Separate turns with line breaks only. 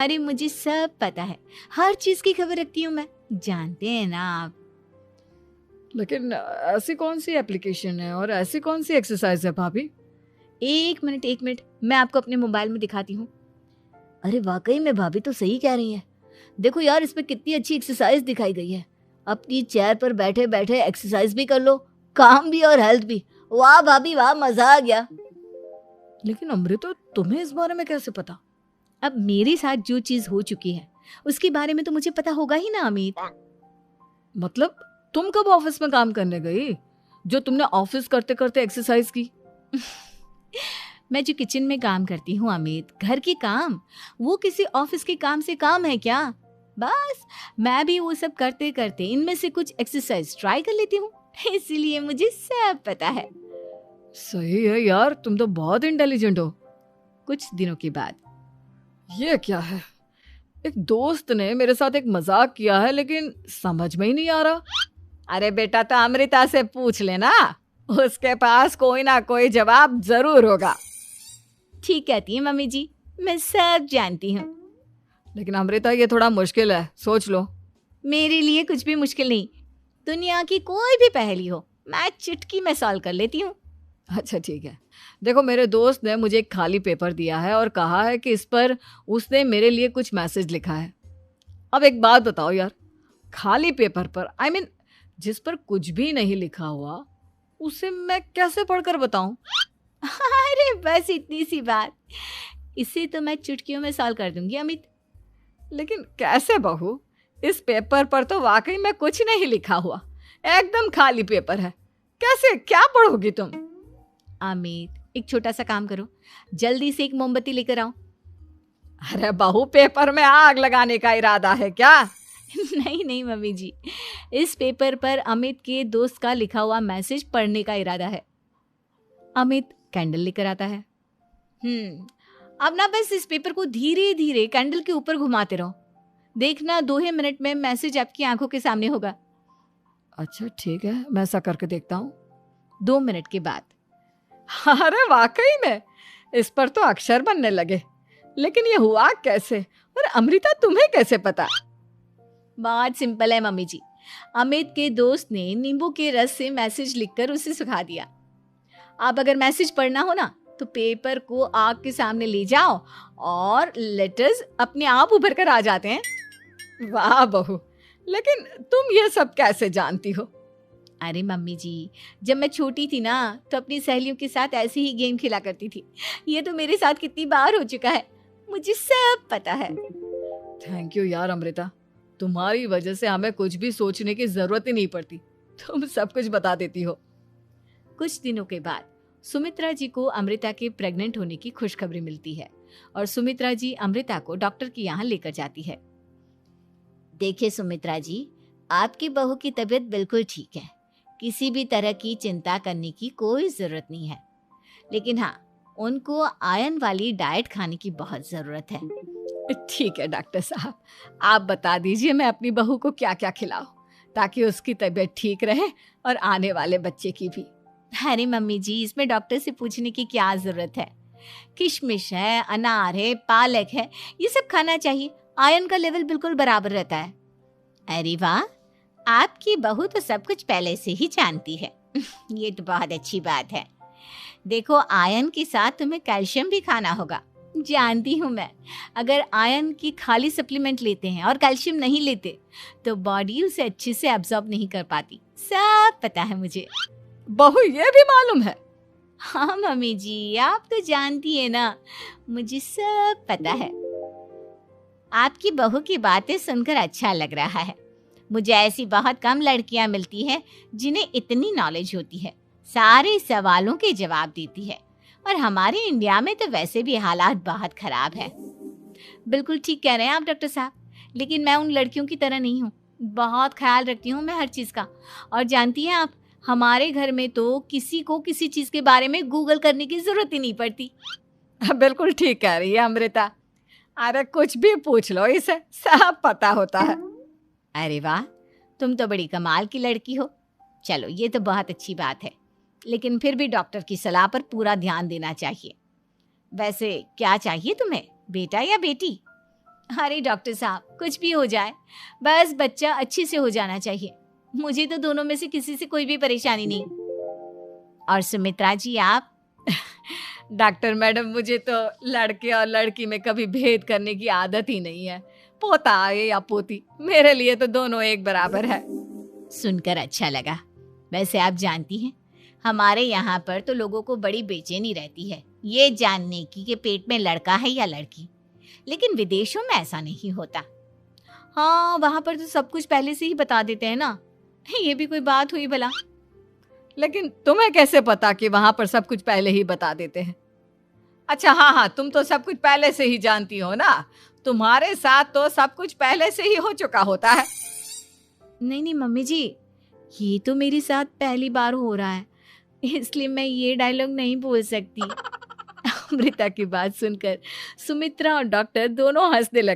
अरे मुझे सब पता है, हर चीज की खबर रखती हूँ मैं, जानते हैं ना आप।
लेकिन ऐसी कौन सी एप्लीकेशन है और ऐसी कौन सी एक्सरसाइज है भाभी?
एक मिनट, मैं आपको अपने मोबाइल में दिखाती हूँ। अरे वाकई में भाभी तो सही कह रही है। देखो यार, इस पे कितनी अच्छी एक्सरसाइज दिखाई गई है। अपनी चेयर पर बैठे बैठे एक्सरसाइज भी कर लो, काम भी और हेल्थ भी। वाह भाभी वाह, मजा आ गया।
लेकिन अमृता, तुम्हें इस बारे में कैसे पता?
अब मेरे साथ जो चीज हो चुकी है उसके बारे में तो मुझे पता होगा ही ना अमित।
मतलब तुम कब ऑफिस में काम करने गई जो तुमने ऑफिस करते करते एक्सरसाइज की?
मैं जो किचन में काम करती हूँ अमित, घर के काम, वो किसी ऑफिस के काम से काम है क्या? बस मैं भी वो सब करते करते इनमें से कुछ एक्सरसाइज ट्राई कर लेती हूँ, इसीलिए मुझे सब पता है।
सही है यार, तुम तो बहुत इंटेलिजेंट हो।
कुछ दिनों के बाद,
ये क्या है? एक दोस्त ने मेरे साथ एक मजाक किया है लेकिन समझ में ही नहीं आ रहा।
अरे बेटा तो अमृता से पूछ लेना, उसके पास कोई ना कोई जवाब जरूर होगा। ठीक कहती है मम्मी जी, मैं सब जानती हूँ।
लेकिन अमृता, ये थोड़ा मुश्किल है, सोच लो।
मेरे लिए कुछ भी मुश्किल नहीं, दुनिया की कोई भी पहेली हो मैं चुटकी में सॉल्व कर लेती हूँ।
अच्छा ठीक है, देखो मेरे दोस्त ने मुझे एक खाली पेपर दिया है और कहा है कि इस पर उसने मेरे लिए कुछ मैसेज लिखा है। अब एक बात बताओ यार, खाली पेपर पर, आई मीन जिस पर कुछ भी नहीं लिखा हुआ, उसे मैं कैसे पढ़कर बताऊं?
अरे बस इतनी सी बात, इसे तो मैं चुटकियों में सॉल्व कर दूंगी अमित।
लेकिन कैसे बहू? इस पेपर पर तो वाकई में कुछ नहीं लिखा हुआ, एकदम खाली पेपर है। कैसे, क्या पढ़ोगी तुम?
अमित एक छोटा सा काम करो, जल्दी से एक मोमबत्ती लेकर आओ।
अरे बहू, पेपर में आग लगाने का इरादा है क्या?
नहीं मम्मी जी, इस पेपर पर अमित के दोस्त का लिखा हुआ मैसेज पढ़ने का इरादा है। अमित कैंडल लेकर आता है। अब ना बस इस पेपर को धीरे धीरे कैंडल के ऊपर घुमाते रहो, देखना 2 ही मिनट में मैसेज आपकी आंखों के सामने होगा।
अच्छा ठीक है, मैं ऐसा करके देखता हूँ।
2 मिनट के बाद,
अरे वाकई में इस पर तो अक्षर बनने लगे, लेकिन ये हुआ कैसे? और अमृता, तुम्हें कैसे पता?
बहुत सिंपल है मम्मी जी, अमित के दोस्त ने नींबू के रस से मैसेज लिखकर उसे सुखा दिया। आप अगर मैसेज पढ़ना हो ना तो पेपर को आग के सामने ले जाओ और लेटर्स अपने आप उभर कर आ जाते हैं।
वाह बहू, लेकिन तुम ये सब कैसे जानती हो?
अरे मम्मी जी, जब मैं छोटी थी ना तो अपनी सहेलियों के साथ ऐसे ही गेम खेला करती थी। ये तो मेरे साथ कितनी बार हो चुका है, मुझे सब पता है।
थैंक यू यार अमृता, तुम्हारी वजह से हमें कुछ भी सोचने की जरूरत ही नहीं पड़ती, तुम सब कुछ बता देती हो।
कुछ दिनों के बाद सुमित्रा जी को अमृता के प्रेग्नेंट होने की खुशखबरी मिलती है और सुमित्रा जी अमृता को डॉक्टर के यहाँ लेकर जाती है। देखिए सुमित्रा जी, आपकी बहू की तबीयत बिल्कुल ठीक है, किसी भी तरह की चिंता करने की कोई जरूरत नहीं है, लेकिन हाँ, उनको आयरन वाली डाइट खाने की बहुत जरूरत है।
ठीक है डॉक्टर साहब, आप बता दीजिए मैं अपनी बहू को क्या क्या खिलाऊं ताकि उसकी तबीयत ठीक रहे और आने वाले बच्चे की भी।
अरे मम्मी जी, इसमें डॉक्टर से पूछने की क्या जरूरत है, किशमिश है, अनार है, पालक है, ये सब खाना चाहिए, आयरन का लेवल बिल्कुल बराबर रहता है। अरे वाह, आपकी बहू तो सब कुछ पहले से ही जानती है। ये तो बहुत अच्छी बात है। देखो, आयरन के साथ तुम्हें कैल्शियम भी खाना होगा, जानती हूँ मैं। अगर आयरन की खाली सप्लीमेंट लेते हैं और कैल्शियम नहीं लेते तो बॉडी उसे अच्छे से एब्जॉर्ब नहीं कर पाती, सब पता है मुझे।
बहू, ये भी मालूम है?
हाँ मम्मी जी, आप तो जानती है ना, मुझे सब पता है। आपकी बहू की बातें सुनकर अच्छा लग रहा है। मुझे ऐसी बहुत कम लड़कियां मिलती हैं जिन्हें इतनी नॉलेज होती है, सारे सवालों के जवाब देती है, और हमारे इंडिया में तो वैसे भी हालात बहुत खराब है। बिल्कुल ठीक कह रहे हैं आप डॉक्टर साहब, लेकिन मैं उन लड़कियों की तरह नहीं हूँ, बहुत ख्याल रखती हूँ मैं हर चीज़ का। और जानती हैं आप, हमारे घर में तो किसी को किसी चीज़ के बारे में गूगल करने की जरूरत ही नहीं पड़ती।
बिल्कुल ठीक कह रही है अमृता, अरे कुछ भी पूछ लो, इसे सब पता होता है।
अरे वाह, तुम तो बड़ी कमाल की लड़की हो। चलो, ये तो बहुत अच्छी बात है, लेकिन फिर भी डॉक्टर की सलाह पर पूरा ध्यान देना चाहिए। वैसे क्या चाहिए तुम्हें, बेटा या बेटी? अरे डॉक्टर साहब, कुछ भी हो जाए, बस बच्चा अच्छे से हो जाना चाहिए। मुझे तो दोनों में से किसी से कोई भी परेशानी नहीं। और सुमित्रा जी आप?
डॉक्टर मैडम, मुझे तो लड़के और लड़की में कभी भेद करने की आदत ही नहीं है। पोता आए या पोती, मेरे लिए तो दोनों एक बराबर है।
सुनकर अच्छा लगा। वैसे आप जानती हैं, हमारे यहाँ पर तो लोगों को बड़ी बेचैनी रहती है ये जानने की कि पेट में लड़का है या लड़की, लेकिन विदेशों में ऐसा नहीं होता।
हाँ, वहां पर तो सब कुछ पहले से ही बता देते हैं ना।
ये भी कोई बात हुई भला?
लेकिन तुम्हें कैसे पता कि वहां पर सब कुछ पहले ही बता देते हैं? अच्छा, हाँ, तुम तो सब कुछ पहले से ही जानती हो ना। तुम्हारे साथ तो सब कुछ पहले से ही हो चुका होता है।
नहीं मम्मी जी, ये तो मेरे साथ पहली बार हो रहा है, इसलिए मैं ये डायलॉग नहीं बोल सकती।
अमृता की बात सुनकर सुमित्रा और डॉक्टर दोनों हंसने लगे।